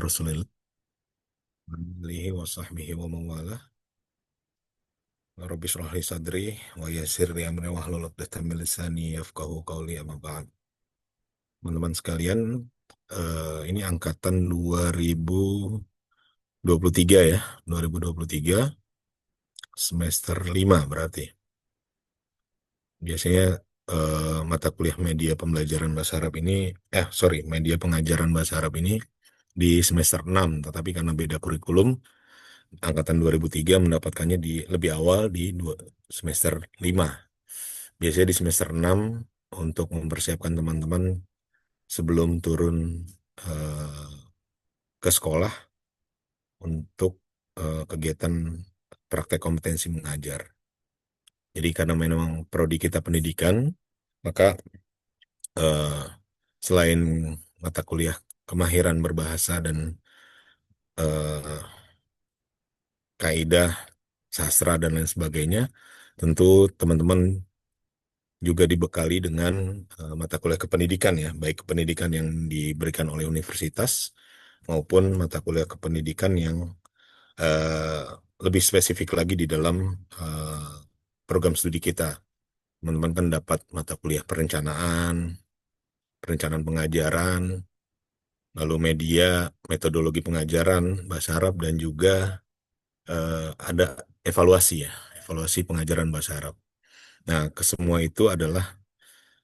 Rasulillah alihi wa sahbihi wa mawalah. Rabbi shrah li sadri wa yassir li amri wahlul 'uqdatam min lisani yafqahu qawli amma ba'd. Teman-teman sekalian, ini angkatan 2023 ya, 2023 semester 5 berarti. Biasanya mata kuliah media pembelajaran bahasa Arab ini, media pengajaran bahasa Arab ini di semester 6, tetapi karena beda kurikulum, angkatan 2003 mendapatkannya di lebih awal di semester 5. Biasanya di semester 6 untuk mempersiapkan teman-teman sebelum turun eh, ke sekolah untuk kegiatan praktek kompetensi mengajar. Jadi karena memang prodi kita pendidikan, maka eh, selain mata kuliah kemahiran berbahasa dan eh, kaidah sastra dan lain sebagainya, tentu teman-teman juga dibekali dengan mata kuliah kependidikan ya, baik kependidikan yang diberikan oleh universitas maupun mata kuliah kependidikan yang eh, lebih spesifik lagi di dalam eh, program studi kita. Teman-teman kan dapat mata kuliah perencanaan, perencanaan pengajaran, lalu media, metodologi pengajaran, bahasa Arab, dan juga ada evaluasi ya, evaluasi pengajaran bahasa Arab. Nah, kesemua itu adalah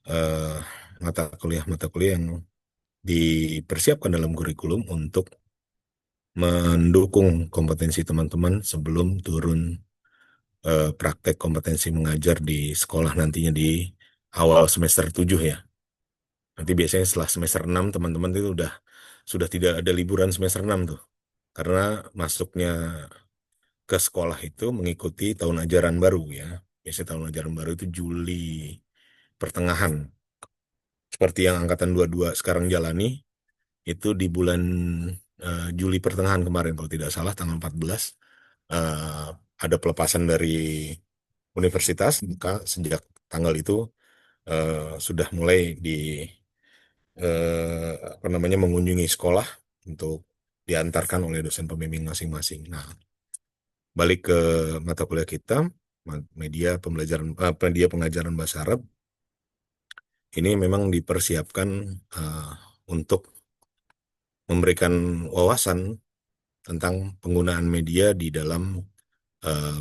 eh, mata kuliah yang dipersiapkan dalam kurikulum untuk mendukung kompetensi teman-teman sebelum turun praktek kompetensi mengajar di sekolah nantinya di awal semester 7 ya. Nanti biasanya setelah semester 6 teman-teman itu sudah tidak ada liburan semester 6 tuh. Karena masuknya ke sekolah itu mengikuti tahun ajaran baru ya. Biasanya tahun ajaran baru itu Juli pertengahan. Seperti yang angkatan 22 sekarang jalani, itu di bulan Juli pertengahan kemarin kalau tidak salah tanggal 14 eh, ada pelepasan dari universitas, maka sejak tanggal itu sudah mulai apa namanya mengunjungi sekolah untuk diantarkan oleh dosen pembimbing masing-masing. Nah, balik ke mata kuliah kita, media pembelajaran media pengajaran bahasa Arab ini memang dipersiapkan eh, untuk memberikan wawasan tentang penggunaan media di dalam eh,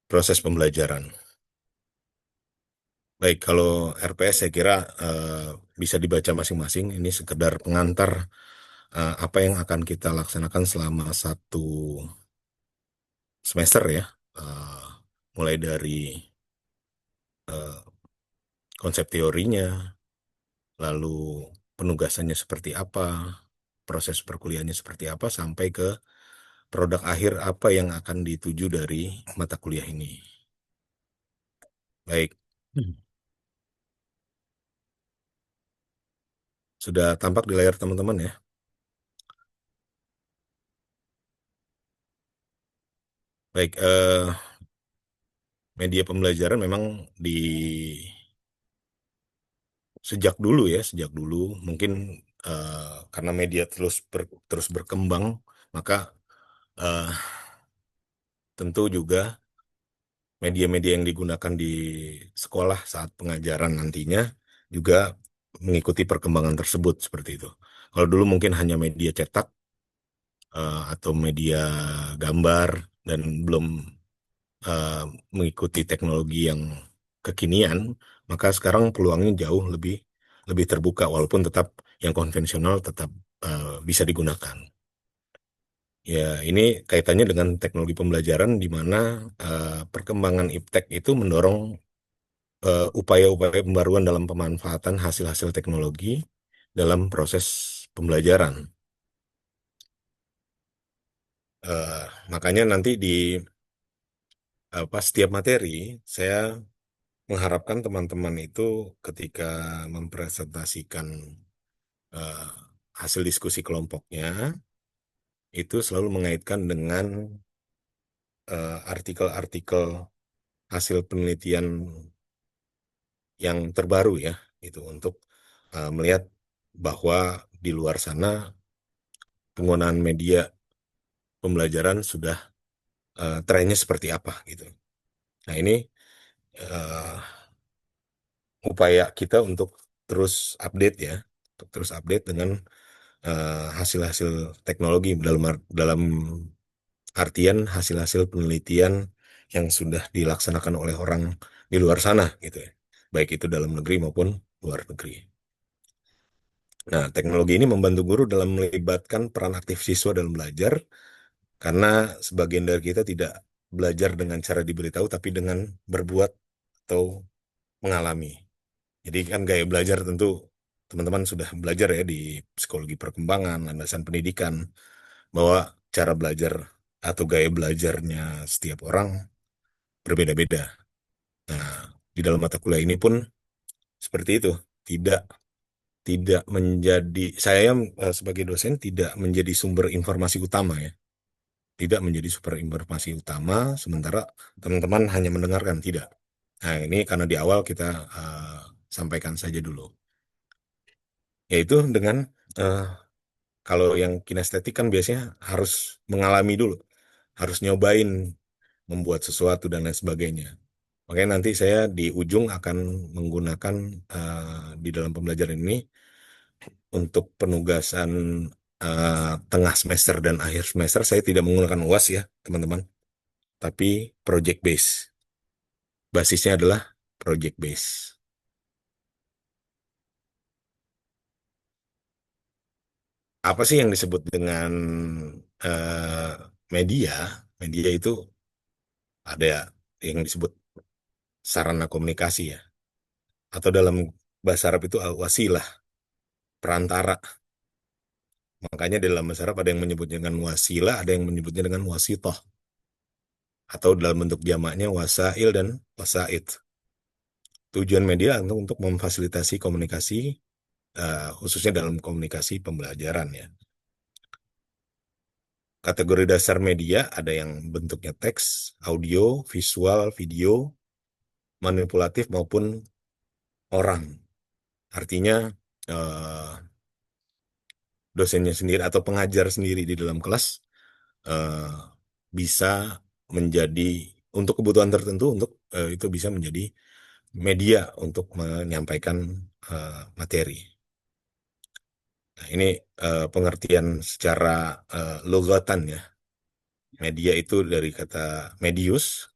proses pembelajaran. Baik, kalau RPS saya kira bisa dibaca masing-masing. Ini sekedar pengantar apa yang akan kita laksanakan selama satu semester ya. Eh, Mulai dari eh, konsep teorinya, lalu penugasannya seperti apa, proses perkuliahannya seperti apa, sampai ke produk akhir apa yang akan dituju dari mata kuliah ini. Baik. Sudah tampak di layar teman-teman ya. Baik, media pembelajaran memang di sejak dulu mungkin karena media terus berkembang, maka eh, tentu juga media-media yang digunakan di sekolah saat pengajaran nantinya juga mengikuti perkembangan tersebut seperti itu. Kalau dulu mungkin hanya media cetak atau media gambar dan belum eh, mengikuti teknologi yang kekinian, maka sekarang peluangnya jauh lebih lebih terbuka walaupun tetap yang konvensional tetap bisa digunakan. Ya, ini kaitannya dengan teknologi pembelajaran di mana perkembangan iptek itu mendorong upaya-upaya pembaruan dalam pemanfaatan hasil-hasil teknologi dalam proses pembelajaran. Makanya nanti di setiap materi saya mengharapkan teman-teman itu ketika mempresentasikan eh, hasil diskusi kelompoknya itu selalu mengaitkan dengan artikel-artikel hasil penelitian yang terbaru ya itu untuk melihat bahwa di luar sana penggunaan media pembelajaran sudah trennya seperti apa gitu. Nah, ini eh, upaya kita untuk terus update ya, untuk terus update dengan hasil-hasil teknologi dalam artian hasil-hasil penelitian yang sudah dilaksanakan oleh orang di luar sana gitu ya, baik itu dalam negeri maupun luar negeri. Nah, teknologi ini membantu guru dalam melibatkan peran aktif siswa dalam belajar, karena sebagian dari kita tidak belajar dengan cara diberitahu, tapi dengan berbuat atau mengalami. Jadi kan gaya belajar tentu teman-teman sudah belajar ya di psikologi perkembangan, landasan pendidikan, bahwa cara belajar atau gaya belajarnya setiap orang berbeda-beda. Nah, di dalam mata kuliah ini pun seperti itu. Tidak tidak menjadi saya sebagai dosen tidak menjadi sumber informasi utama ya. Tidak menjadi sumber informasi utama, sementara teman-teman hanya mendengarkan, tidak. Nah, ini karena di awal kita sampaikan saja dulu. Yaitu dengan eh, kalau yang kinestetik kan biasanya harus mengalami dulu, harus nyobain membuat sesuatu dan lain sebagainya. Makanya nanti saya di ujung akan menggunakan di dalam pembelajaran ini untuk penugasan tengah semester dan akhir semester saya tidak menggunakan UAS ya, teman-teman, tapi project base. Basisnya adalah project base. Apa sih yang disebut dengan eh, media? Media itu ada yang disebut sarana komunikasi ya, atau dalam bahasa Arab itu wasilah, perantara. Makanya di dalam bahasa Arab ada yang menyebutnya dengan wasilah, ada yang menyebutnya dengan wasitoh, atau dalam bentuk jamaknya wasail dan wasaid. Tujuan media untuk memfasilitasi komunikasi, khususnya dalam komunikasi pembelajaran ya. Kategori dasar media ada yang bentuknya teks, audio, visual, video, manipulatif maupun orang. Artinya eh, dosennya sendiri atau pengajar sendiri di dalam kelas eh, bisa menjadi untuk kebutuhan tertentu untuk itu bisa menjadi media untuk menyampaikan materi. Nah, ini pengertian secara logatan ya. Media itu dari kata medius,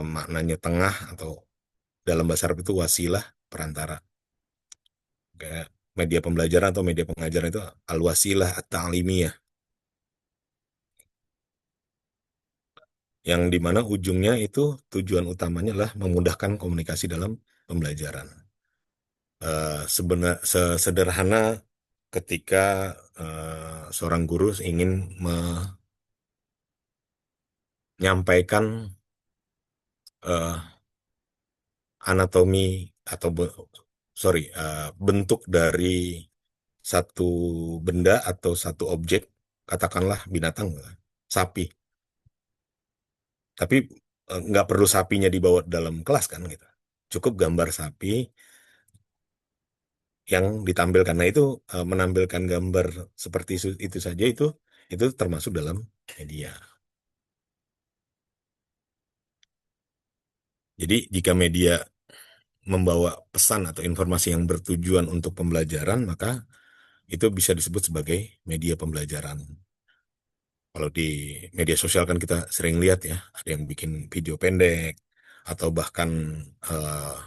maknanya tengah atau dalam bahasa Arab itu wasilah, perantara. Kayak media pembelajaran atau media pengajaran itu al-wasilah at-ta'limiyah, yang dimana ujungnya itu tujuan utamanya adalah memudahkan komunikasi dalam pembelajaran. Sederhana ketika seorang guru ingin menyampaikan eh, anatomi atau bentuk dari satu benda atau satu objek, katakanlah binatang, sapi. Tapi nggak perlu sapinya dibawa dalam kelas kan gitu. Cukup gambar sapi yang ditampilkan. Nah, itu menampilkan gambar seperti itu saja itu termasuk dalam media. Jadi jika media membawa pesan atau informasi yang bertujuan untuk pembelajaran, maka itu bisa disebut sebagai media pembelajaran. Kalau di media sosial kan kita sering lihat ya, ada yang bikin video pendek, atau bahkan eh,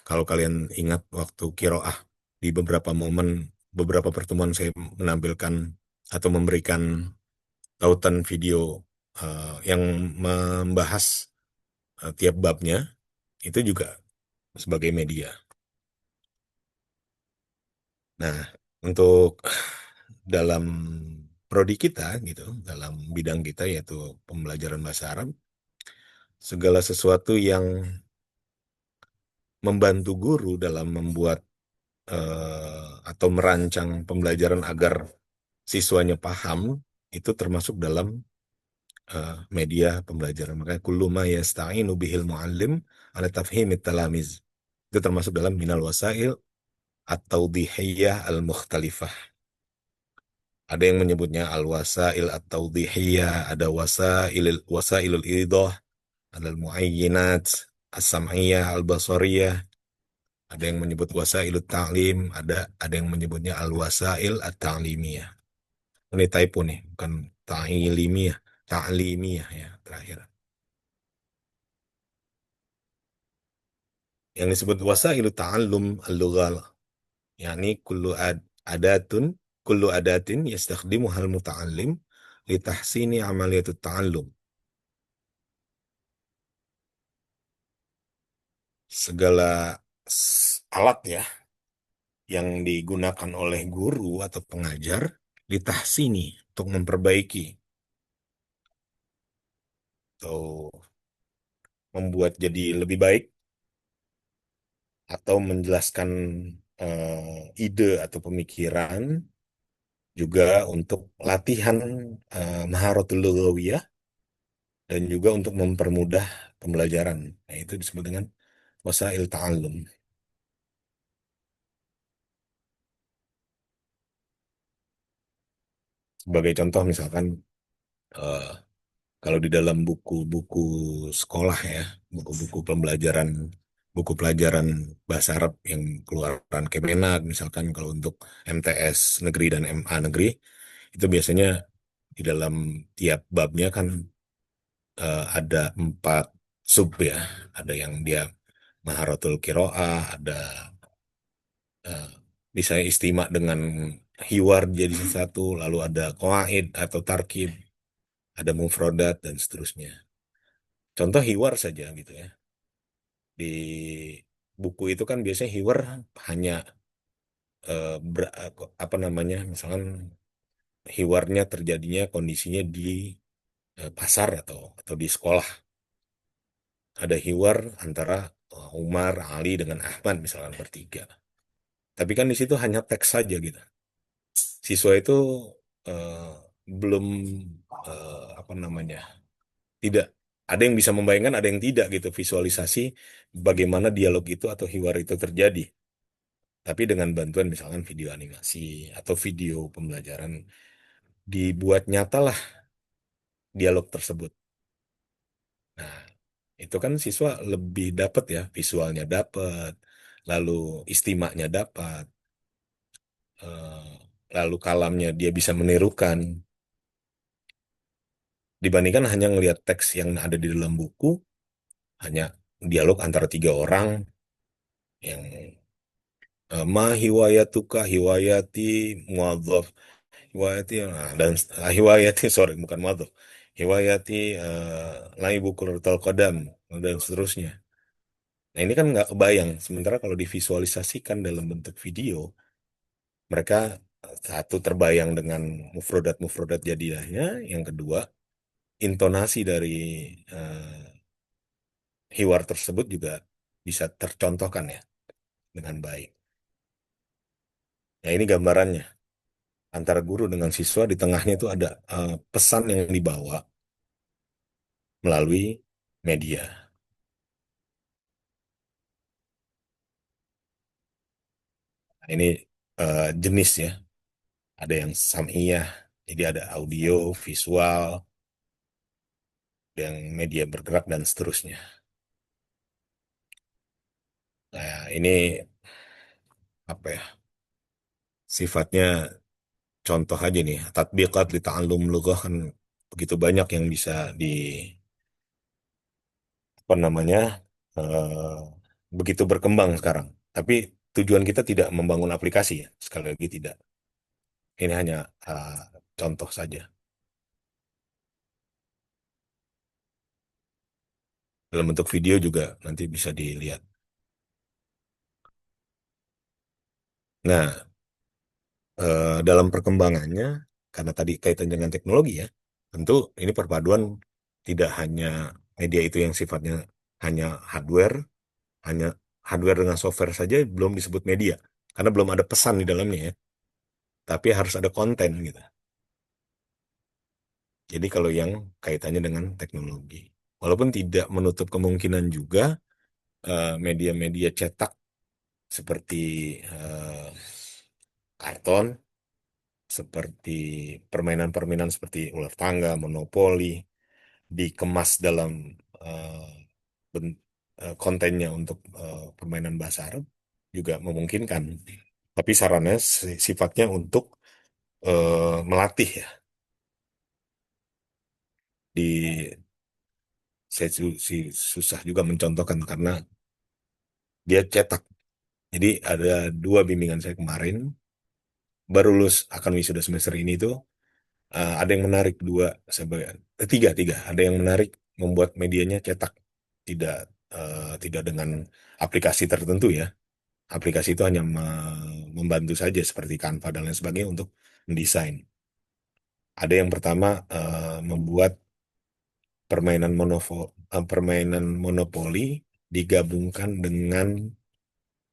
kalau kalian ingat waktu kiroah di beberapa momen, beberapa pertemuan saya menampilkan atau memberikan tautan video yang membahas tiap babnya, itu juga sebagai media. Nah, untuk dalam prodi kita gitu, dalam bidang kita yaitu pembelajaran bahasa Arab, segala sesuatu yang membantu guru dalam membuat atau merancang pembelajaran agar siswanya paham itu termasuk dalam media pembelajaran. Makanya kullu ma yasta'inu bihil muallim ala tafhimit talamiz. Itu termasuk dalam minal wasail atau dihiyah al-mukhtalifah. Ada yang menyebutnya al-wasail atau dihiyah, ada wasailul idah, ada al-muayyinat, as-sam'iyah, al-basariyah, ada yang menyebut wasailut ta'lim, ada yang menyebutnya al-wasail at-ta'limiyah. Ini typo nih, bukan ta'limiyah, ta'limiyah ya terakhir. Yang disebut wasailut ta'allum al-lughah, yakni adatun kullu adatin yastakhdimuhal muta'allim li tahsini amaliyatut ta'allum. Segala alat ya yang digunakan oleh guru atau pengajar ditahsini untuk memperbaiki atau membuat jadi lebih baik atau menjelaskan ide atau pemikiran, juga untuk latihan maharatul lughawiyah, dan juga untuk mempermudah pembelajaran. Nah, itu disebut dengan wasail ta'allum. Sebagai contoh misalkan eh, kalau di dalam buku-buku sekolah ya, buku-buku pembelajaran, buku pelajaran bahasa Arab yang keluaran Kemenak, misalkan kalau untuk MTS negeri dan MA negeri, itu biasanya di dalam tiap babnya kan ada 4 sub ya. Ada yang dia Maharatul Qiraah, ada eh, bisa istimak dengan hiwar jadi satu, lalu ada qawaid atau tarkib, ada mufrodat dan seterusnya. Contoh hiwar saja gitu ya. Di buku itu kan biasanya hiwar hanya apa namanya, misalkan hiwarnya terjadinya kondisinya di pasar atau di sekolah. Ada hiwar antara Umar, Ali dengan Ahmad misalkan bertiga. Tapi kan di situ hanya teks saja gitu. Siswa itu eh, belum apa namanya, tidak ada yang bisa membayangkan, ada yang tidak gitu visualisasi bagaimana dialog itu atau hiwar itu terjadi. Tapi dengan bantuan misalkan video animasi atau video pembelajaran dibuat nyatalah dialog tersebut. Nah, itu kan siswa lebih dapat ya, visualnya dapat, lalu istimaknya dapat, eh, lalu kalamnya dia bisa menirukan dibandingkan hanya ngelihat teks yang ada di dalam buku, hanya dialog antara 3 orang yang ma hiwayatuka hiwayati muadzaf hiwayati dan hiwayati sorry bukan muadzaf hiwayati laibu kurtal qadam dan seterusnya. Nah ini kan nggak kebayang. Sementara kalau divisualisasikan dalam bentuk video, mereka satu terbayang dengan mufrodat-mufrodat jadinya, yang kedua intonasi dari eh, hiwar tersebut juga bisa tercontohkan ya dengan baik. Nah ini gambarannya antara guru dengan siswa, di tengahnya itu ada pesan yang dibawa melalui media. Nah, ini jenis ya, ada yang sam'iyah, jadi ada audio, visual, yang media bergerak dan seterusnya. Nah, ini apa ya? Sifatnya contoh aja nih. Tatbiqat li ta'allum lughah kan begitu banyak yang bisa di apa namanya? eh, begitu berkembang sekarang. Tapi tujuan kita tidak membangun aplikasi ya. Sekali lagi tidak. Ini hanya eh, contoh saja. Dalam bentuk video juga nanti bisa dilihat. Nah, dalam perkembangannya, karena tadi kaitan dengan teknologi ya, tentu ini perpaduan tidak hanya media itu yang sifatnya hanya hardware, hanya hardware dengan software saja belum disebut media, karena belum ada pesan di dalamnya ya, tapi harus ada konten gitu. Jadi kalau yang kaitannya dengan teknologi, walaupun tidak menutup kemungkinan juga media-media cetak seperti karton, seperti permainan-permainan seperti ular tangga, monopoli, dikemas dalam eh, kontennya untuk permainan bahasa Arab juga memungkinkan. Tapi sarannya sifatnya untuk melatih ya. Di saya susah juga mencontohkan karena dia cetak. Jadi ada dua bimbingan saya kemarin baru lulus akan wisuda semester ini tuh, ada yang menarik dua sebagai tiga ada yang menarik membuat medianya cetak, tidak tidak dengan aplikasi tertentu ya. Aplikasi itu hanya membantu saja seperti Canva dan lain sebagainya untuk mendesain. Ada yang pertama membuat permainan monopoli digabungkan dengan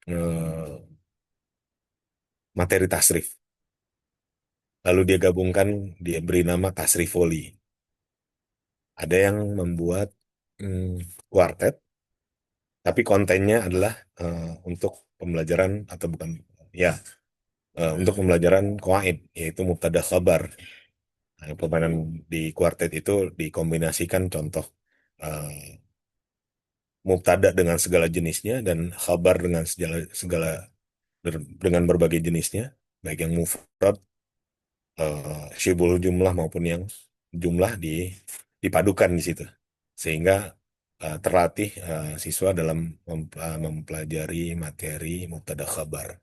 eh, materi tasrif. Lalu dia gabungkan, dia beri nama Tasrifoli. Ada yang membuat kuartet, tapi kontennya adalah untuk pembelajaran atau bukan, ya, untuk pembelajaran qawaid, yaitu mubtada khabar. Nah, permainan di kuartet itu dikombinasikan contoh eh, mubtada dengan segala jenisnya dan khabar dengan segala dengan berbagai jenisnya, baik yang mufrad, syibul jumlah maupun yang jumlah dipadukan di situ, sehingga terlatih siswa dalam mempelajari materi mubtada khabar.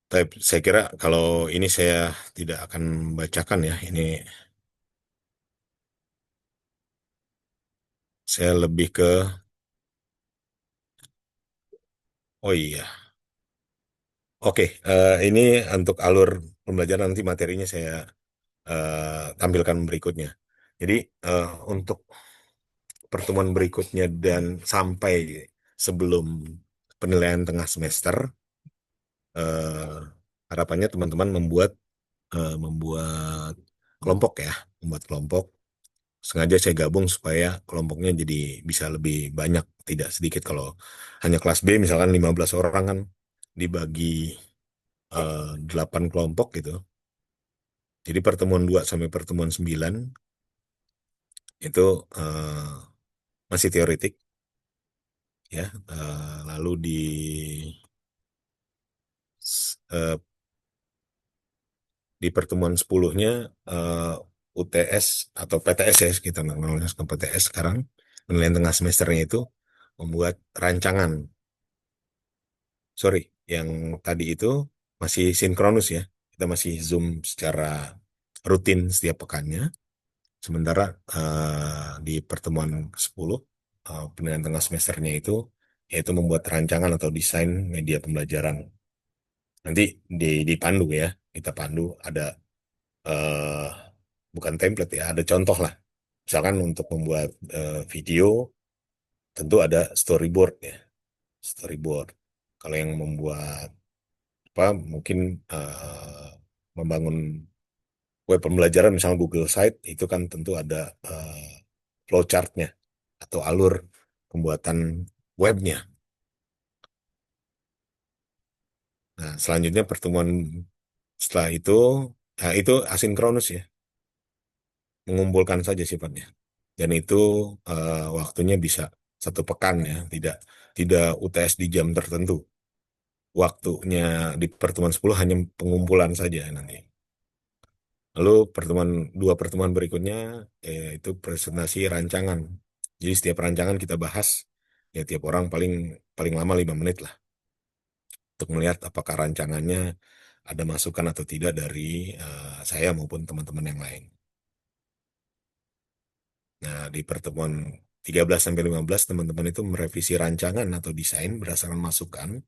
Tapi saya kira kalau ini saya tidak akan bacakan ya, ini saya lebih ke, oh iya, oke, ini untuk alur pembelajaran nanti materinya saya tampilkan berikutnya. Jadi untuk pertemuan berikutnya dan sampai sebelum penilaian tengah semester, eh, harapannya teman-teman membuat kelompok ya, membuat kelompok. Sengaja saya gabung supaya kelompoknya jadi bisa lebih banyak, tidak sedikit. Kalau hanya kelas B misalkan 15 orang kan dibagi 8 kelompok gitu. Jadi pertemuan 2 sampai pertemuan 9 itu masih teoretik ya. Lalu eh, di pertemuan 10-nya UTS atau PTS ya, kita namanya ke PTS sekarang, penilaian tengah semesternya itu membuat rancangan. Sorry, yang tadi itu masih sinkronus ya. Kita masih Zoom secara rutin setiap pekannya. Sementara di pertemuan ke-10, penilaian tengah semesternya itu yaitu membuat rancangan atau desain media pembelajaran. Nanti dipandu ya, kita pandu ada eh, bukan template ya, ada contoh lah. Misalkan untuk membuat video, tentu ada storyboard ya, storyboard. Kalau yang membuat apa, mungkin membangun web pembelajaran, misalnya Google Site, itu kan tentu ada flowchartnya atau alur pembuatan webnya. Nah, selanjutnya pertemuan setelah itu, nah itu asinkronus ya, mengumpulkan saja sifatnya. Dan itu waktunya bisa 1 pekan ya, tidak tidak UTS di jam tertentu. Waktunya di pertemuan 10 hanya pengumpulan saja nanti. Lalu dua pertemuan berikutnya itu presentasi rancangan. Jadi setiap rancangan kita bahas, ya tiap orang paling paling lama 5 menit lah untuk melihat apakah rancangannya ada masukan atau tidak dari saya maupun teman-teman yang lain. Nah, di pertemuan 13 sampai 15 teman-teman itu merevisi rancangan atau desain berdasarkan masukan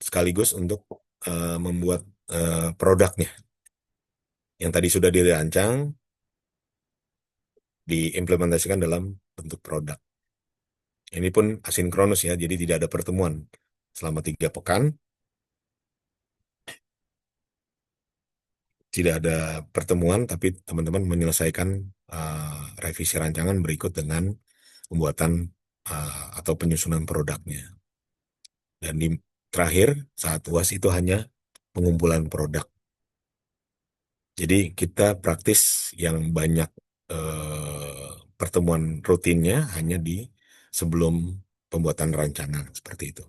sekaligus untuk membuat produknya yang tadi sudah dirancang diimplementasikan dalam bentuk produk. Ini pun asinkronus ya, jadi tidak ada pertemuan selama 3 pekan, tidak ada pertemuan, tapi teman-teman menyelesaikan revisi rancangan berikut dengan pembuatan atau penyusunan produknya. Dan di terakhir saat UAS itu hanya pengumpulan produk. Jadi kita praktis yang banyak pertemuan rutinnya hanya di sebelum pembuatan rancangan seperti itu.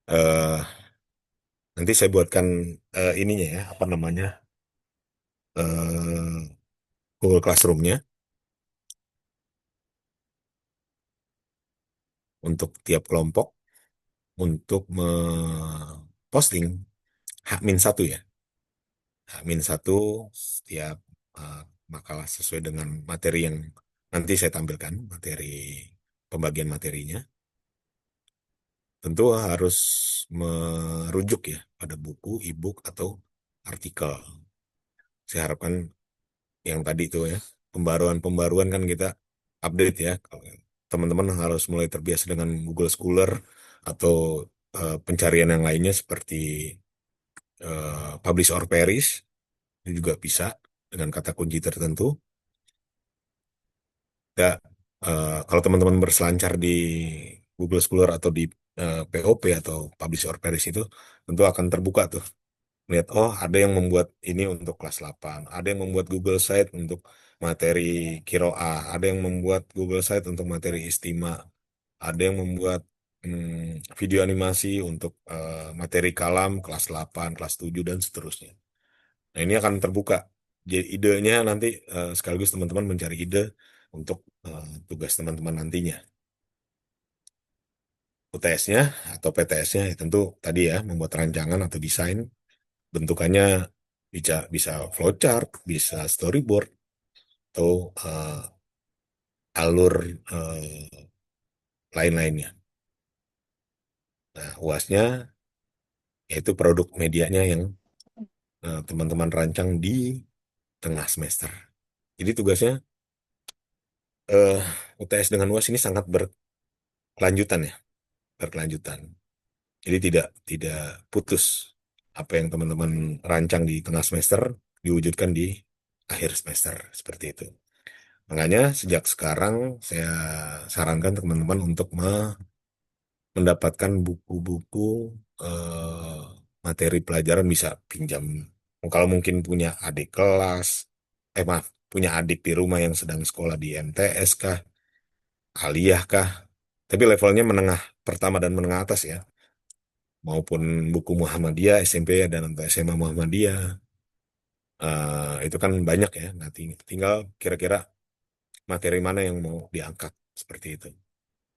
eh Nanti saya buatkan ininya ya, apa namanya, Google Classroom-nya untuk tiap kelompok untuk posting H-1 ya. H-1 setiap eh, makalah sesuai dengan materi yang nanti saya tampilkan, materi pembagian materinya. Tentu harus merujuk ya pada buku, e-book atau artikel. Saya harapkan yang tadi itu ya, pembaruan-pembaruan kan kita update ya. Kalau teman-teman harus mulai terbiasa dengan Google Scholar atau pencarian yang lainnya seperti publish or perish, itu juga bisa dengan kata kunci tertentu. Ya, kalau teman-teman berselancar di Google Scholar atau di POP atau publish or perish itu tentu akan terbuka tuh. Lihat, oh ada yang membuat ini untuk kelas 8, ada yang membuat Google Site untuk materi Kiroah, ada yang membuat Google Site untuk materi Istima, ada yang membuat video animasi untuk materi kalam kelas 8, kelas 7, dan seterusnya. Nah, ini akan terbuka. Jadi idenya nanti sekaligus teman-teman mencari ide untuk tugas teman-teman nantinya. UTS-nya atau PTS-nya tentu tadi ya membuat rancangan atau desain. Bentukannya bisa flowchart, bisa storyboard, atau alur lain-lainnya. Nah, UASnya yaitu produk medianya yang teman-teman rancang di tengah semester. Jadi tugasnya eh, UTS dengan UAS ini sangat berkelanjutan ya, berkelanjutan. Jadi tidak putus apa yang teman-teman rancang di tengah semester diwujudkan di akhir semester seperti itu. Makanya sejak sekarang saya sarankan teman-teman untuk mendapatkan buku-buku eh, materi pelajaran bisa pinjam. Kalau mungkin punya adik kelas, maaf, punya adik di rumah yang sedang sekolah di MTS kah, aliyah kah, tapi levelnya menengah pertama dan menengah atas ya, maupun buku Muhammadiyah SMP dan untuk SMA Muhammadiyah, itu kan banyak ya. Nah, tinggal kira-kira materi mana yang mau diangkat seperti itu.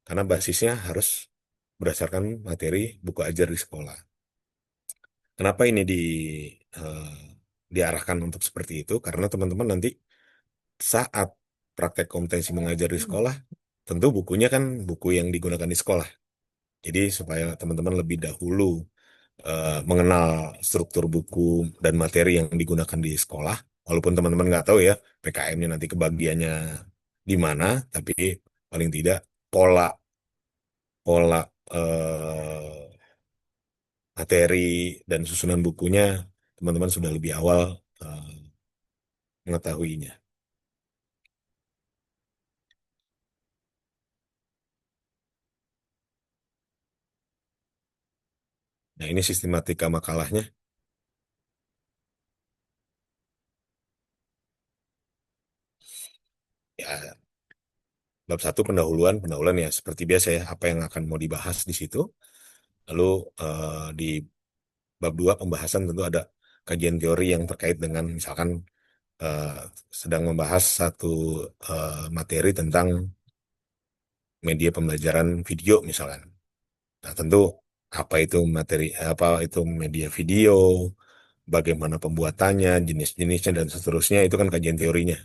Karena basisnya harus berdasarkan materi buku ajar di sekolah. Kenapa ini eh, diarahkan untuk seperti itu? Karena teman-teman nanti saat praktek kompetensi mengajar di sekolah, tentu bukunya kan buku yang digunakan di sekolah. Jadi supaya teman-teman lebih dahulu mengenal struktur buku dan materi yang digunakan di sekolah, walaupun teman-teman nggak tahu ya PKM-nya nanti kebagiannya di mana, tapi paling tidak pola pola materi dan susunan bukunya teman-teman sudah lebih awal eh, mengetahuinya. Nah, ini sistematika makalahnya. Ya, bab satu pendahuluan, pendahuluan ya seperti biasa ya, apa yang akan mau dibahas di situ. Lalu di bab dua pembahasan tentu ada kajian teori yang terkait dengan misalkan eh, sedang membahas satu materi tentang media pembelajaran video misalkan. Nah, tentu apa itu materi, apa itu media video, bagaimana pembuatannya, jenis-jenisnya dan seterusnya itu kan kajian teorinya.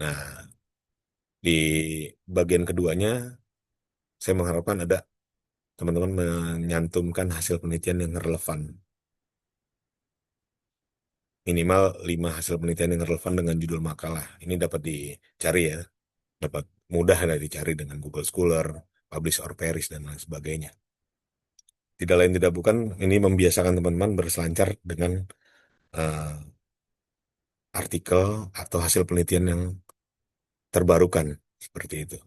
Nah, di bagian keduanya saya mengharapkan ada teman-teman menyantumkan hasil penelitian yang relevan. Minimal 5 hasil penelitian yang relevan dengan judul makalah. Ini dapat dicari ya, dapat mudah lah dicari dengan Google Scholar, Publish or Perish, dan lain sebagainya. Tidak lain tidak bukan, ini membiasakan teman-teman berselancar dengan eh, artikel atau hasil penelitian yang terbarukan seperti itu.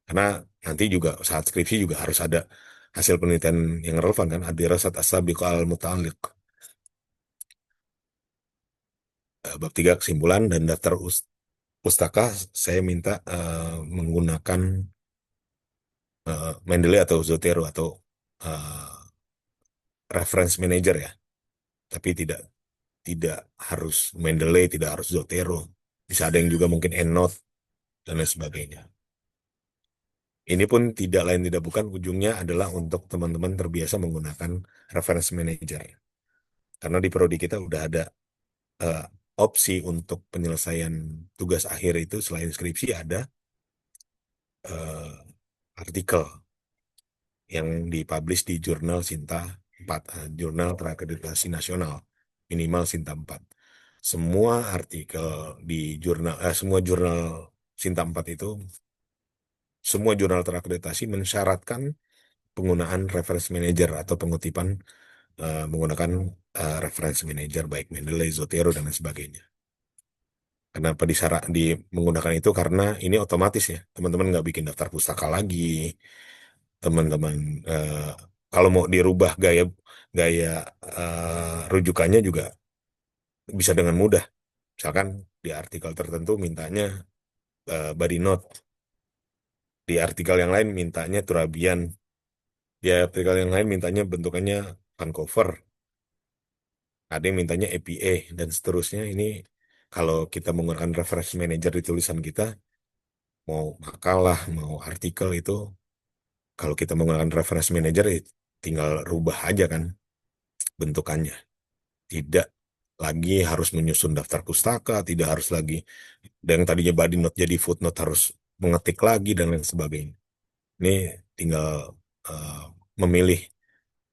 Karena nanti juga saat skripsi juga harus ada hasil penelitian yang relevan kan, ad-dirasat as-sabiq al-muta'alliq. Bab 3 kesimpulan dan daftar pustaka saya minta menggunakan Mendeley atau Zotero atau eh, reference manager ya, tapi tidak tidak harus Mendeley, tidak harus Zotero. Bisa ada yang juga mungkin EndNote dan lain sebagainya. Ini pun tidak lain tidak bukan ujungnya adalah untuk teman-teman terbiasa menggunakan reference manager. Karena di prodi kita udah ada eh, opsi untuk penyelesaian tugas akhir itu selain skripsi ada eh, artikel yang dipublish di jurnal Sinta 4, jurnal terakreditasi nasional, minimal Sinta 4. Semua artikel di semua jurnal Sinta 4 itu, semua jurnal terakreditasi mensyaratkan penggunaan reference manager atau pengutipan menggunakan reference manager baik Mendeley, Zotero dan lain sebagainya. Kenapa di menggunakan itu karena ini otomatis ya, teman-teman nggak bikin daftar pustaka lagi, teman-teman kalau mau dirubah gaya gaya rujukannya juga bisa dengan mudah. Misalkan di artikel tertentu mintanya body note, di artikel yang lain mintanya Turabian, di artikel yang lain mintanya bentukannya Vancouver, ada yang mintanya APA dan seterusnya. Ini kalau kita menggunakan reference manager di tulisan kita, mau makalah, mau artikel itu, kalau kita menggunakan reference manager, tinggal rubah aja kan bentukannya. Tidak lagi harus menyusun daftar pustaka, tidak harus lagi, dan yang tadinya body note jadi footnote harus mengetik lagi dan lain sebagainya. Ini tinggal eh, memilih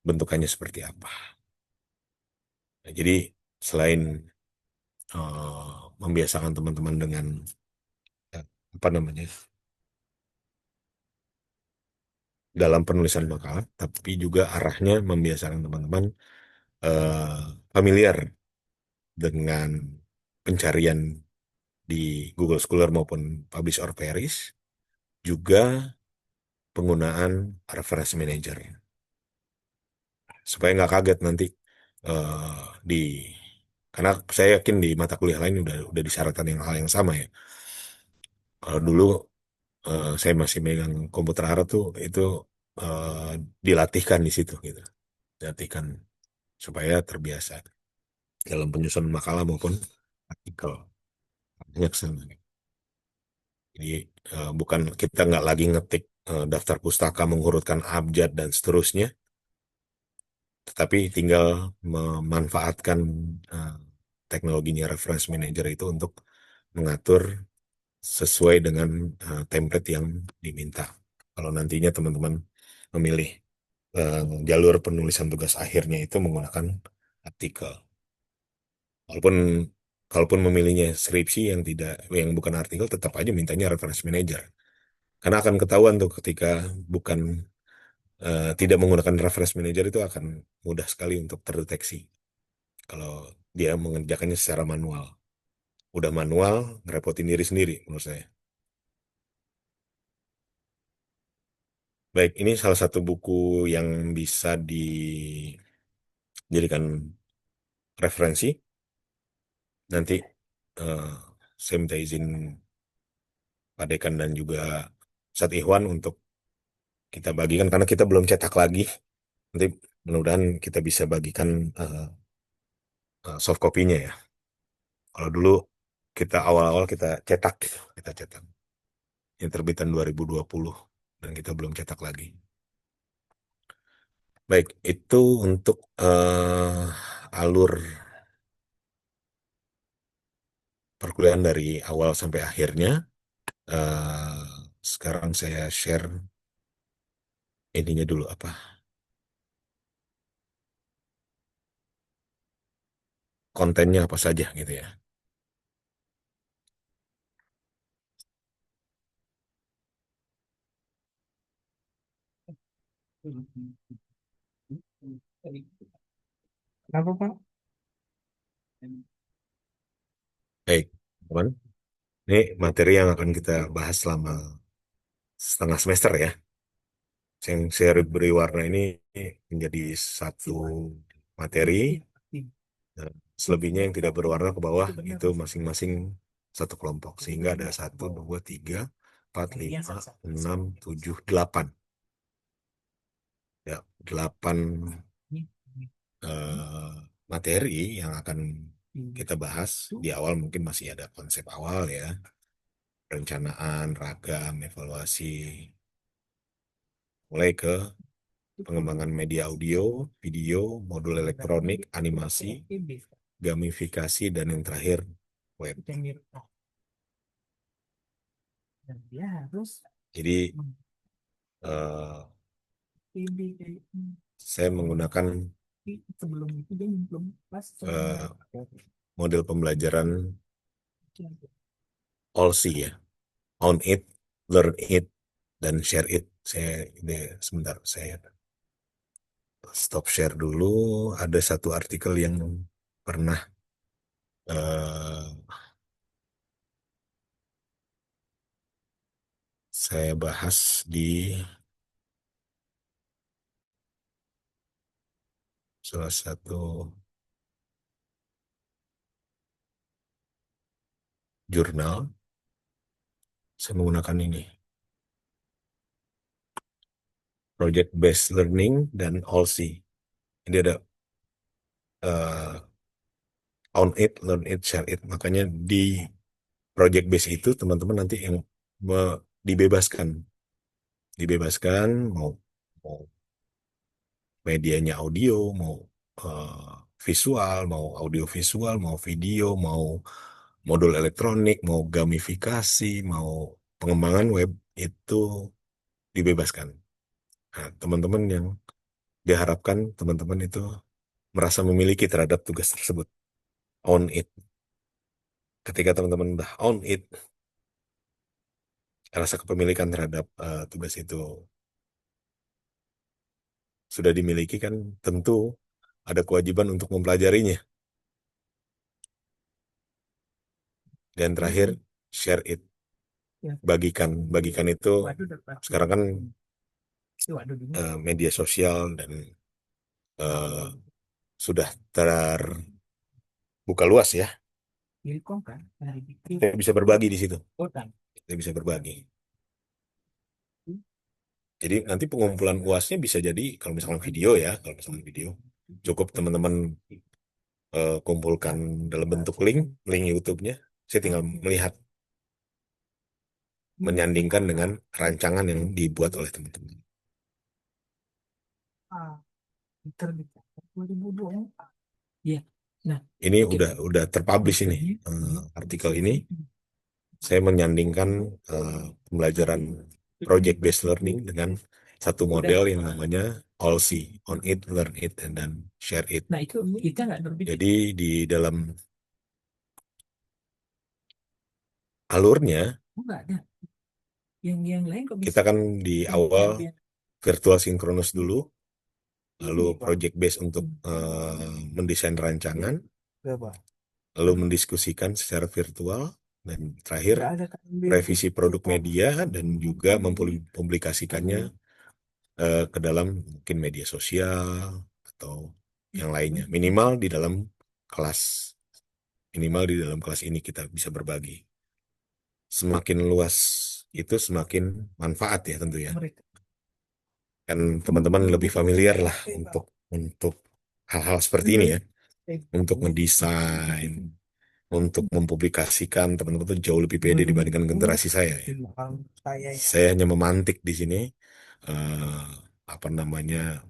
bentukannya seperti apa. Nah, jadi selain membiasakan teman-teman dengan apa namanya dalam penulisan makalah, tapi juga arahnya membiasakan teman-teman eh, familiar dengan pencarian di Google Scholar maupun Publish or Perish, juga penggunaan reference manager supaya nggak kaget nanti di karena saya yakin di mata kuliah lain udah disyaratkan yang hal yang sama ya. Kalau dulu saya masih megang komputer Arab tuh itu eh, dilatihkan di situ gitu, dilatihkan supaya terbiasa dalam penyusunan makalah maupun artikel. Banyak sana. Jadi bukan kita nggak lagi ngetik daftar pustaka mengurutkan abjad dan seterusnya, tetapi tinggal memanfaatkan eh, teknologinya reference manager itu untuk mengatur sesuai dengan template yang diminta. Kalau nantinya teman-teman memilih eh, jalur penulisan tugas akhirnya itu menggunakan artikel. Walaupun kalaupun memilihnya skripsi yang bukan artikel, tetap aja mintanya reference manager. Karena akan ketahuan tuh ketika bukan tidak menggunakan reference manager itu akan mudah sekali untuk terdeteksi kalau dia mengerjakannya secara manual. Udah manual, ngerepotin diri sendiri menurut saya. Baik, ini salah satu buku yang bisa dijadikan referensi. Nanti eh, saya minta izin Pak Dekan dan juga Ustadz Ikhwan untuk kita bagikan karena kita belum cetak lagi. Nanti mudah-mudahan kita bisa bagikan soft copy-nya ya. Kalau dulu kita awal-awal kita cetak gitu, kita cetak. Yang terbitan 2020 dan kita belum cetak lagi. Baik, itu untuk alur perkuliahan dari awal sampai akhirnya. Eh, Sekarang saya share ininya dulu apa kontennya apa saja gitu ya. Kenapa, Pak? Baik, teman. Ini materi yang akan kita bahas selama setengah semester ya. Yang saya beri warna ini menjadi satu materi. Nah, selebihnya yang tidak berwarna ke bawah itu masing-masing satu kelompok. Sehingga ada satu, dua, tiga, empat, lima, enam, tujuh, delapan. Ya, delapan eh, materi yang akan kita bahas. Di awal mungkin masih ada konsep awal ya. Perencanaan, ragam, evaluasi. Mulai ke pengembangan media audio, video, modul elektronik, animasi, gamifikasi, dan yang terakhir web. Jadi eh, saya menggunakan eh, model pembelajaran OLSI ya, on it, learn it, dan share it. Saya ini sebentar saya stop share dulu. Ada satu artikel yang pernah eh, saya bahas di salah satu jurnal. Saya menggunakan ini, Project Based Learning dan OLSI. Jadi ada eh, on it, learn it, share it. Makanya di project base itu teman-teman nanti yang dibebaskan, dibebaskan mau medianya audio, mau eh, visual, mau audio visual, mau video, mau modul elektronik, mau gamifikasi, mau pengembangan web itu dibebaskan. Nah, teman-teman yang diharapkan teman-teman itu merasa memiliki terhadap tugas tersebut. On it. Ketika teman-teman udah on it, rasa kepemilikan terhadap tugas itu sudah dimiliki kan, tentu ada kewajiban untuk mempelajarinya. Dan terakhir, share it. Bagikan. Bagikan itu sekarang kan media sosial dan eh, sudah terbuka luas ya. Kita bisa berbagi di situ. Kita bisa berbagi. Jadi nanti pengumpulan UASnya bisa jadi kalau misalkan video ya, kalau misalkan video cukup teman-teman kumpulkan dalam bentuk link YouTube-nya. Saya tinggal melihat, menyandingkan dengan rancangan yang dibuat oleh teman-teman. Ini udah terpublish ini artikel ini. Saya menyandingkan pembelajaran project based learning dengan satu model yang namanya OLSI, on it, learn it, and then share it. Jadi di dalam alurnya kita kan di awal virtual sinkronus dulu, lalu project based untuk mendesain rancangan, lalu mendiskusikan secara virtual, dan terakhir revisi produk media dan juga mempublikasikannya ke dalam mungkin media sosial atau yang lainnya. Kelas, minimal di dalam kelas ini kita bisa berbagi. Semakin luas itu semakin manfaat ya tentu ya. Kan teman-teman lebih familiar lah untuk hal-hal seperti ini ya, untuk mendesain, untuk mempublikasikan. Teman-teman tuh jauh lebih pede dibandingkan generasi saya ya. Saya hanya memantik di sini eh, apa namanya,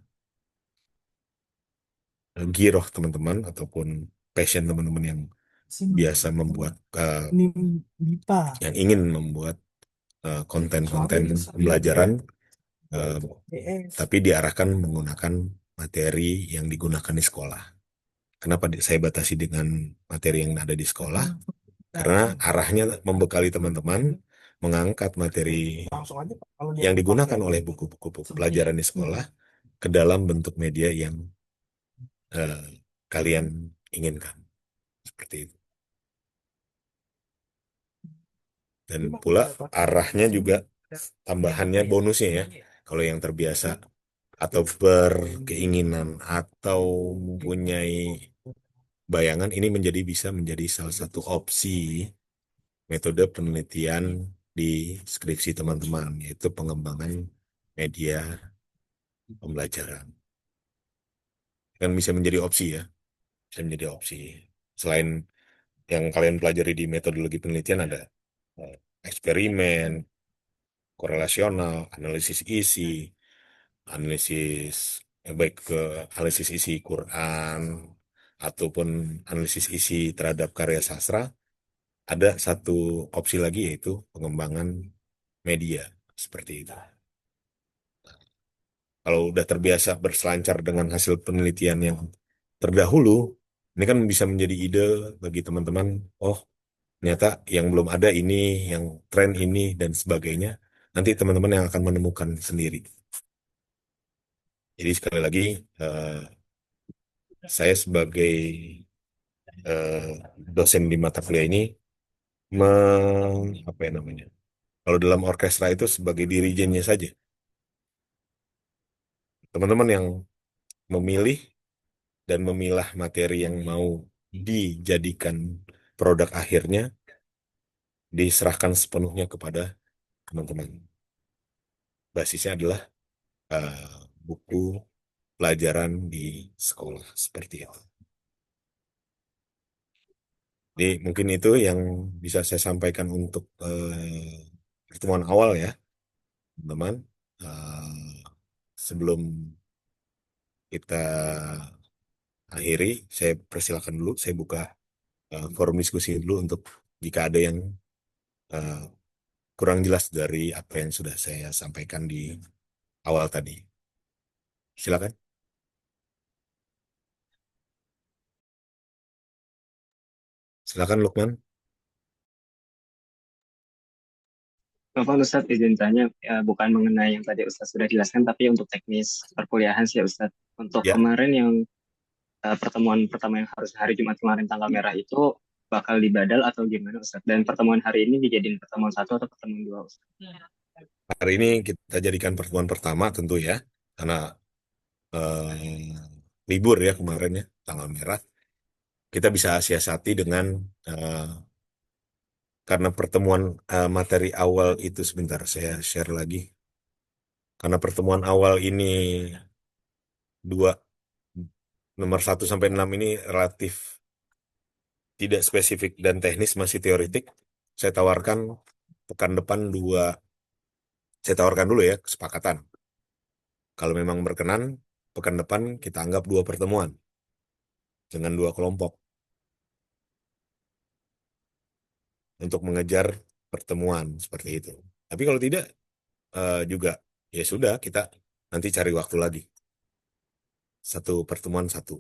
giroh teman-teman ataupun passion teman-teman yang biasa membuat yang ingin membuat konten-konten pembelajaran, eh, tapi diarahkan menggunakan materi yang digunakan di sekolah. Kenapa saya batasi dengan materi yang ada di sekolah? Karena arahnya membekali teman-teman mengangkat materi yang digunakan oleh buku-buku pelajaran di sekolah ke dalam bentuk media yang eh, kalian inginkan. Seperti itu. Dan pula arahnya juga tambahannya bonusnya ya. Kalau yang terbiasa atau berkeinginan atau mempunyai bayangan ini bisa menjadi salah satu opsi metode penelitian di skripsi teman-teman, yaitu pengembangan media pembelajaran. Kan bisa menjadi opsi ya, bisa menjadi opsi. Selain yang kalian pelajari di metodologi penelitian ada eh, eksperimen, korelasional, analisis isi, analisis baik ke analisis isi Quran ataupun analisis isi terhadap karya sastra, ada satu opsi lagi yaitu pengembangan media seperti itu. Kalau udah terbiasa berselancar dengan hasil penelitian yang terdahulu, ini kan bisa menjadi ide bagi teman-teman, oh ternyata yang belum ada ini, yang tren ini, dan sebagainya. Nanti teman-teman yang akan menemukan sendiri. Jadi sekali lagi, eh, saya sebagai eh, dosen di mata kuliah ini, apa ya namanya? Kalau dalam orkestra itu sebagai dirijennya saja. Teman-teman yang memilih dan memilah materi yang mau dijadikan produk akhirnya diserahkan sepenuhnya kepada teman-teman. Basisnya adalah buku pelajaran di sekolah seperti itu. Jadi mungkin itu yang bisa saya sampaikan untuk pertemuan awal ya, teman-teman. Eh, Sebelum kita akhiri, saya persilakan dulu, saya buka forum diskusi dulu untuk jika ada yang eh, kurang jelas dari apa yang sudah saya sampaikan di awal tadi. Silakan. Silakan Lukman. Bapak Ustadz izin tanya, bukan mengenai yang tadi Ustadz sudah jelaskan, tapi untuk teknis perkuliahan sih Ustadz. Untuk Ya, kemarin yang pertemuan pertama yang harus hari Jumat kemarin tanggal merah itu bakal dibadal atau gimana Ustadz? Dan pertemuan hari ini dijadiin pertemuan satu atau pertemuan dua Ustadz? hari ini kita jadikan pertemuan pertama tentu ya, karena eh, libur ya kemarin ya, tanggal merah. Kita bisa siasati dengan eh, karena pertemuan materi awal itu sebentar saya share lagi. Karena pertemuan awal ini dua nomor 1 sampai 6 ini relatif tidak spesifik dan teknis masih teoritik. Saya tawarkan pekan depan saya tawarkan dulu ya kesepakatan. Kalau memang berkenan, pekan depan kita anggap 2 pertemuan dengan 2 kelompok untuk mengejar pertemuan seperti itu. Tapi kalau tidak juga ya sudah kita nanti cari waktu lagi. 1 pertemuan satu.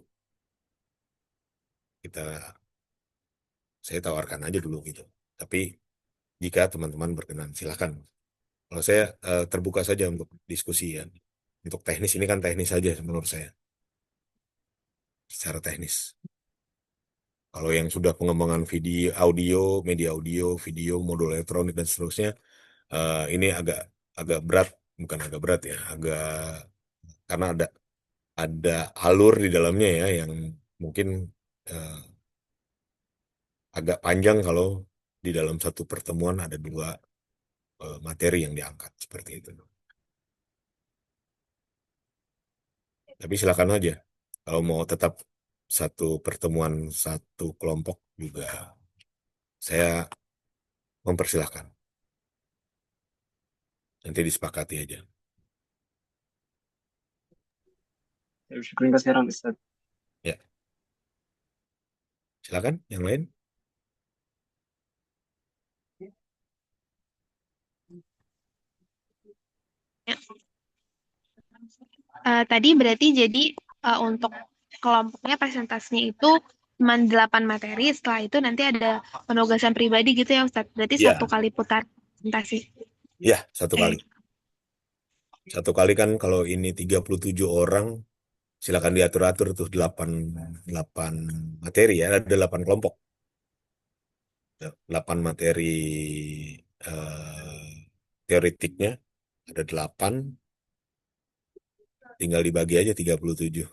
Saya tawarkan aja dulu gitu. Tapi jika teman-teman berkenan, silakan. Kalau saya terbuka saja untuk diskusi ya. Untuk teknis ini kan teknis saja menurut saya, secara teknis. Kalau yang sudah pengembangan video, audio, media audio, video, modul elektronik dan seterusnya, ini agak agak berat, bukan agak berat ya, agak karena ada alur di dalamnya ya yang mungkin eh, agak panjang kalau di dalam 1 pertemuan ada 2 materi yang diangkat seperti itu. Tapi silakan aja. Kalau mau tetap 1 pertemuan 1 kelompok juga saya mempersilahkan. Nanti disepakati aja. Saya syukurin ke sekarang Ustadz. Ya, silakan yang lain. Tadi berarti jadi untuk kelompoknya presentasinya itu cuma 8 materi, setelah itu nanti ada penugasan pribadi gitu ya Ustadz. Berarti satu Ya, kali putar presentasi. ya, satu Oke. kali. Satu kali kan kalau ini 37 orang, silakan diatur-atur tuh 8 materi ya, ada 8 kelompok. 8 materi eh, teoritiknya ada 8, tinggal dibagi aja 37.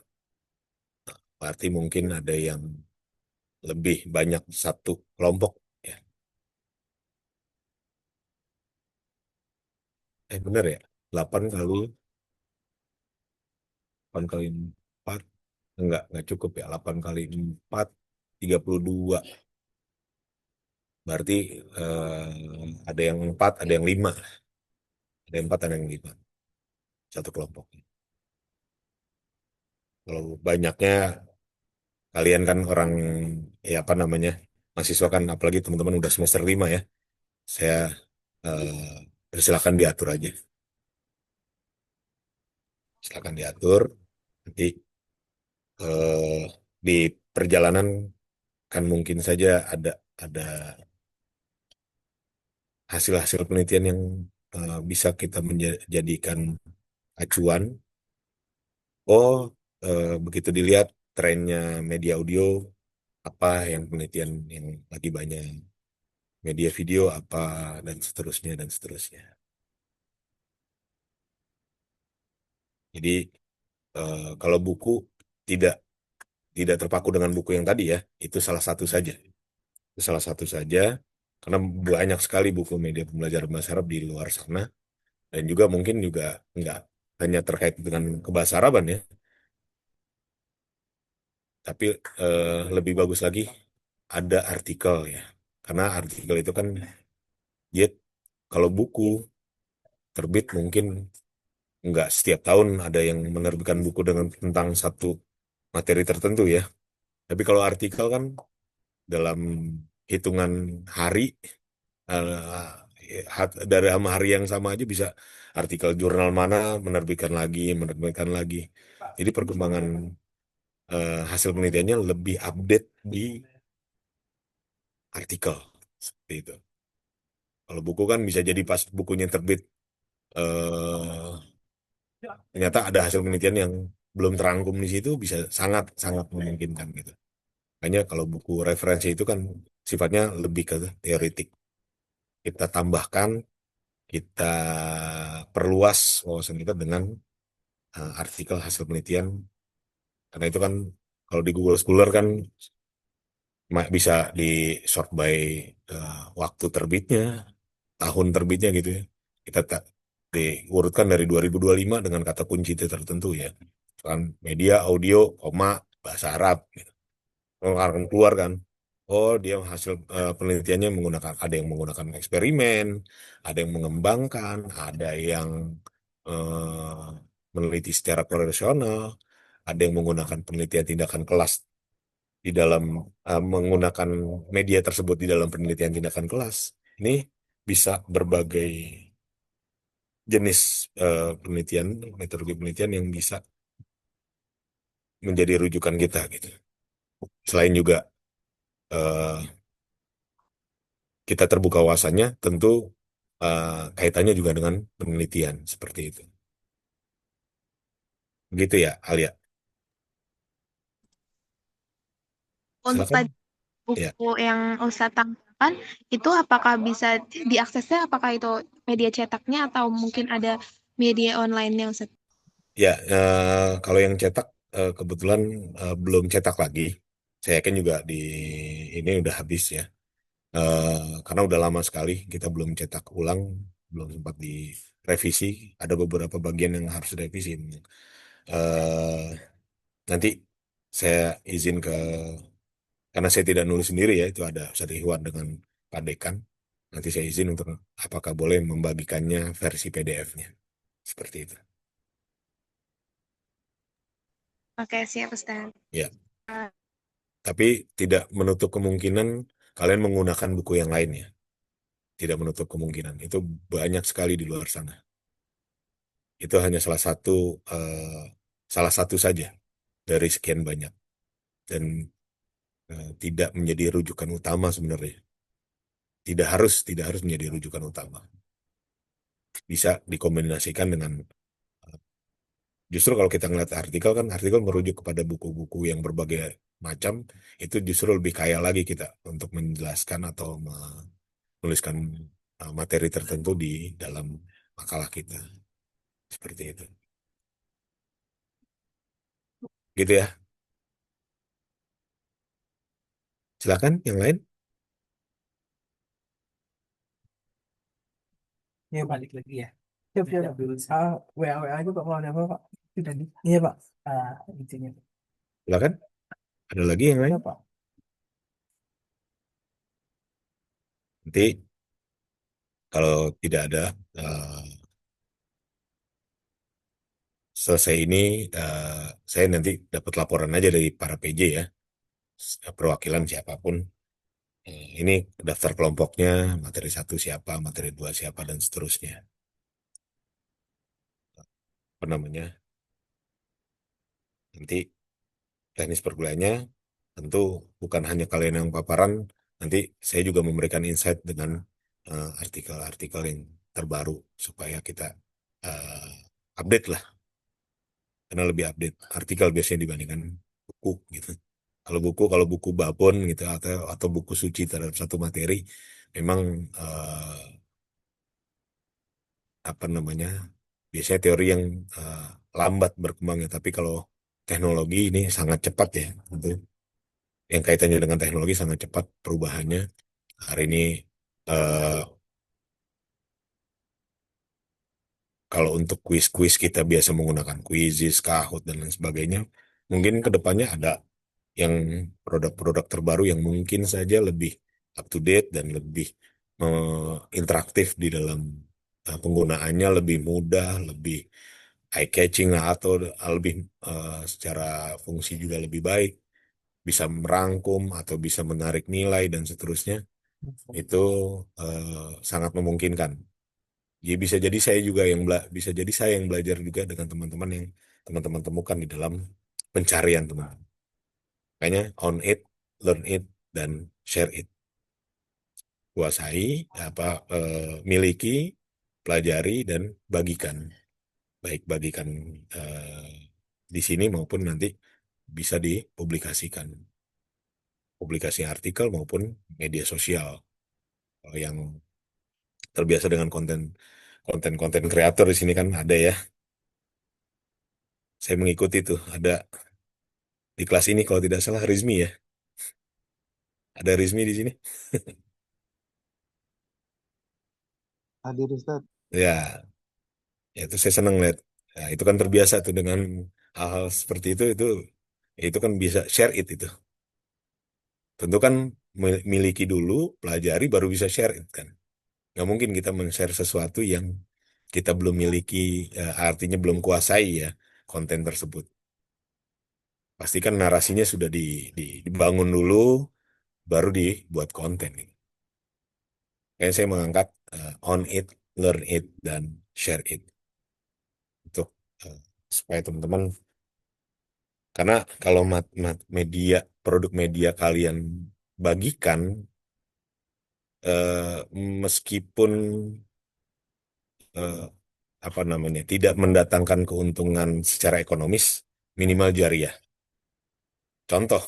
Berarti mungkin ada yang lebih banyak satu kelompok ya. Bener ya? 8 kali 8 kali 4 enggak cukup ya. 8 kali 4 32. Berarti ada yang 4, ada yang 5. Ada yang 4, ada yang 5. Satu kelompok. Kalau banyaknya kalian kan orang ya apa namanya? Mahasiswa kan apalagi teman-teman udah semester 5 ya. Saya silakan diatur aja. Silakan diatur. Nanti eh, di perjalanan kan mungkin saja ada hasil-hasil penelitian yang bisa kita menjadikan acuan. Oh, begitu dilihat trennya media audio apa yang penelitian yang lagi banyak, media video apa dan seterusnya dan seterusnya. Jadi kalau buku tidak tidak terpaku dengan buku yang tadi ya, itu salah satu saja. Itu salah satu saja karena banyak sekali buku media pembelajaran bahasa Arab di luar sana dan juga mungkin juga nggak hanya terkait dengan kebahasa Araban ya, tapi lebih bagus lagi ada artikel ya. Karena artikel itu kan dia kalau buku terbit mungkin nggak setiap tahun ada yang menerbitkan buku dengan tentang satu materi tertentu ya. Tapi kalau artikel kan dalam hitungan hari dalam hari yang sama aja bisa artikel jurnal mana menerbitkan lagi. Jadi perkembangan hasil penelitiannya lebih update di artikel seperti itu. Kalau buku kan bisa jadi pas bukunya terbit eh, ternyata ada hasil penelitian yang belum terangkum di situ bisa sangat sangat memungkinkan gitu. Hanya kalau buku referensi itu kan sifatnya lebih ke teoritik. Kita tambahkan, kita perluas wawasan kita dengan artikel hasil penelitian. Karena itu kan kalau di Google Scholar kan bisa di sort by waktu terbitnya, tahun terbitnya gitu ya. Kita diurutkan dari 2025 dengan kata kunci tertentu ya. Kan media, audio, koma, bahasa Arab. Gitu. Kalau akan keluar kan, oh dia hasil penelitiannya menggunakan, ada yang menggunakan eksperimen, ada yang mengembangkan, ada yang eh, meneliti secara profesional, ada yang menggunakan penelitian tindakan kelas di dalam menggunakan media tersebut di dalam penelitian tindakan kelas. Ini bisa berbagai jenis penelitian, metodologi penelitian yang bisa menjadi rujukan kita gitu. Selain juga eh, kita terbuka wawasannya, tentu kaitannya juga dengan penelitian seperti itu. Gitu ya, Alia. Untuk Silakan. tadi Ya, buku yang Ustadz tampilkan, itu apakah bisa diaksesnya, apakah itu media cetaknya atau mungkin ada media online-nya Ustadz? ya. Kalau yang cetak kebetulan belum cetak lagi. Saya yakin juga di ini udah habis ya. Karena udah lama sekali kita belum cetak ulang, belum sempat direvisi. Ada beberapa bagian yang harus direvisi. Eh, Nanti saya izin karena saya tidak nulis sendiri ya, itu ada Ustadz Ikhwan dengan Pak Dekan. Nanti saya izin untuk apakah boleh membagikannya versi PDF-nya. Seperti itu. Oke, siap Ustadz. Ya, tapi tidak menutup kemungkinan kalian menggunakan buku yang lain ya. Tidak menutup kemungkinan. Itu banyak sekali di luar sana. Itu hanya salah satu saja dari sekian banyak dan tidak menjadi rujukan utama sebenarnya. Tidak harus menjadi rujukan utama. Bisa dikombinasikan dengan justru kalau kita ngeliat artikel kan artikel merujuk kepada buku-buku yang berbagai macam itu justru lebih kaya lagi kita untuk menjelaskan atau menuliskan materi tertentu di dalam makalah kita. Seperti itu. Gitu ya. Silakan yang lain. Ya balik lagi ya. Siap siap dulu. WA WA aja Pak kalau ada apa Pak. Sudah nih. Iya Pak. Intinya. Silakan. Ada lagi yang lain? Iya Pak. Nanti kalau tidak ada, selesai ini, saya nanti dapat laporan aja dari para PJ ya, perwakilan siapapun. Ini daftar kelompoknya, materi satu siapa, materi dua siapa, dan seterusnya. Apa namanya? Nanti teknis perkuliahannya tentu bukan hanya kalian yang paparan, nanti saya juga memberikan insight dengan artikel-artikel yang terbaru supaya kita eh, update lah, karena lebih update artikel biasanya dibandingkan buku gitu. Kalau buku babon gitu atau buku suci terhadap satu materi, memang apa namanya, biasanya teori yang eh, lambat berkembangnya. Tapi kalau teknologi ini sangat cepat ya, tentu yang kaitannya dengan teknologi sangat cepat perubahannya. Hari ini eh, kalau untuk kuis-kuis kita biasa menggunakan Quizizz, Kahoot, dan lain sebagainya. Mungkin ke depannya ada yang produk-produk terbaru yang mungkin saja lebih up to date dan lebih interaktif di dalam penggunaannya, lebih mudah, lebih eye catching lah, atau lebih secara fungsi juga lebih baik, bisa merangkum atau bisa menarik nilai dan seterusnya. Itu sangat memungkinkan. Jadi bisa jadi saya yang belajar juga dengan teman-teman yang teman-teman temukan di dalam pencarian teman. Makanya own it, learn it, dan share it. Kuasai, miliki, pelajari, dan bagikan. Baik bagikan di sini maupun nanti bisa dipublikasikan. Publikasi artikel maupun media sosial. Kalau yang terbiasa dengan konten kreator di sini kan ada ya. Saya mengikuti tuh, ada di kelas ini kalau tidak salah Rizmi ya. Ada Rizmi di sini. Hadir Ustaz. Ya, ya itu saya senang lihat. Ya, itu kan terbiasa tuh dengan hal-hal seperti itu kan bisa share it itu. Tentu kan miliki dulu, pelajari baru bisa share it kan. Nggak mungkin kita men-share sesuatu yang kita belum miliki, artinya belum kuasai ya konten tersebut. Pastikan narasinya sudah dibangun dulu, baru dibuat konten. Gitu. Kayaknya saya mengangkat own it, learn it, dan share it. Untuk eh, supaya teman-teman, karena kalau produk media kalian bagikan, meskipun eh, apa namanya tidak mendatangkan keuntungan secara ekonomis, minimal jariah. Contoh,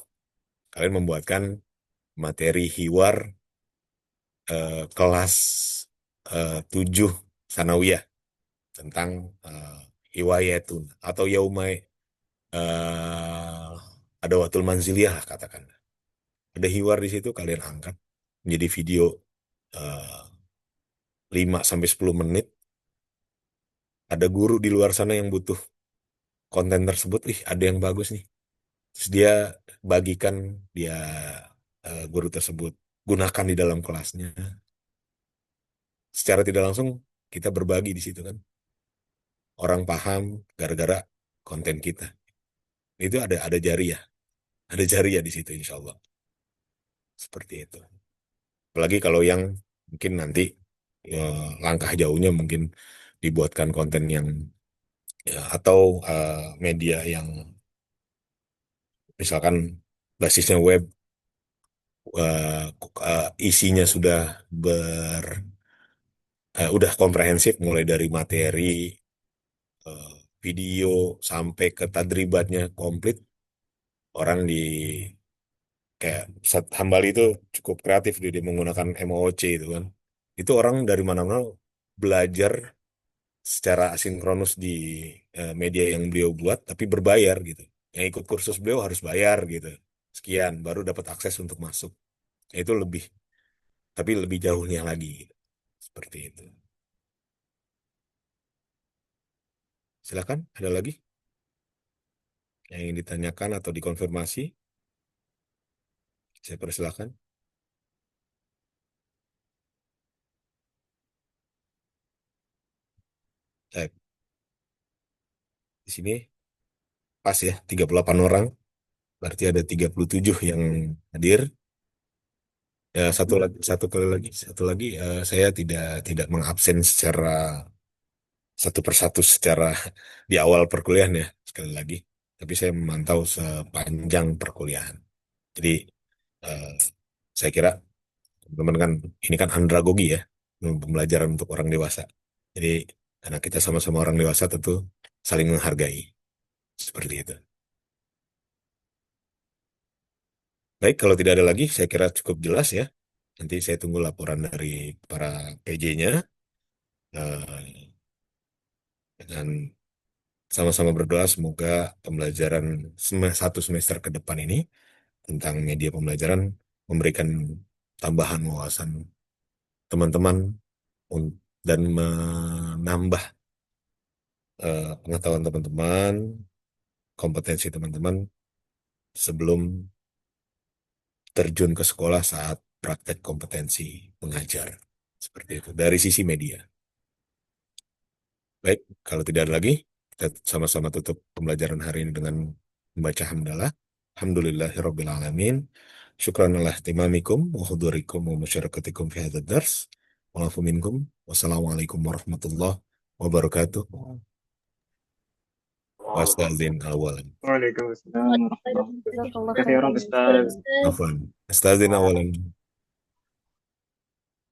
kalian membuatkan materi hiwar kelas 7 sanawiyah tentang hiwayatun atau yaumai ada watul manziliyah lah katakan. Ada hiwar di situ, kalian angkat menjadi video eh, 5 sampai 10 menit. Ada guru di luar sana yang butuh konten tersebut, ih ada yang bagus nih. Terus dia bagikan, dia guru tersebut gunakan di dalam kelasnya. Secara tidak langsung kita berbagi di situ kan. Orang paham gara-gara konten kita. Itu ada jariah, ada jariah di situ insya Allah. Seperti itu. Apalagi kalau yang mungkin nanti langkah jauhnya mungkin dibuatkan konten yang ya, atau media yang misalkan basisnya web, eh, isinya sudah udah komprehensif mulai dari materi, eh, video sampai ke tadribatnya komplit. Orang di kayak Ustadz Hambali itu cukup kreatif, dia menggunakan MOOC itu kan, itu orang dari mana-mana belajar secara asinkronus di media yang beliau buat, tapi berbayar gitu. Yang ikut kursus beliau harus bayar gitu. Sekian, baru dapat akses untuk masuk. Itu lebih, tapi lebih jauhnya lagi. Gitu. Seperti itu. Silakan, ada lagi yang ingin ditanyakan atau dikonfirmasi? Saya persilakan. Saya di sini pas ya, 38 orang. Berarti ada 37 yang hadir. Ya, satu lagi, saya tidak mengabsen secara satu persatu secara di awal perkuliahan ya, sekali lagi. Tapi saya memantau sepanjang perkuliahan. Jadi eh, saya kira teman-teman kan ini kan andragogi ya, pembelajaran untuk orang dewasa. Jadi karena kita sama-sama orang dewasa tentu saling menghargai seperti itu. Baik, kalau tidak ada lagi, saya kira cukup jelas ya. Nanti saya tunggu laporan dari para PJ-nya dan sama-sama berdoa semoga pembelajaran satu semester ke depan ini tentang media pembelajaran memberikan tambahan wawasan teman-teman dan menambah pengetahuan teman-teman, kompetensi teman-teman sebelum terjun ke sekolah saat praktek kompetensi mengajar. Seperti itu dari sisi media. Baik, kalau tidak ada lagi, kita sama-sama tutup pembelajaran hari ini dengan membaca hamdalah. Alhamdulillahirabbil alamin. Syukran ala ihtimamikum wa hudurikum wa musyarakatikum fi hadzal dars. Wa'afu minkum. Wassalamualaikum warahmatullahi wabarakatuh. Wastazin awalan. Waalaikumsalam warahmatullahi wabarakatuh. Terima kasih orang Ustaz. Afwan. Astazin awalan.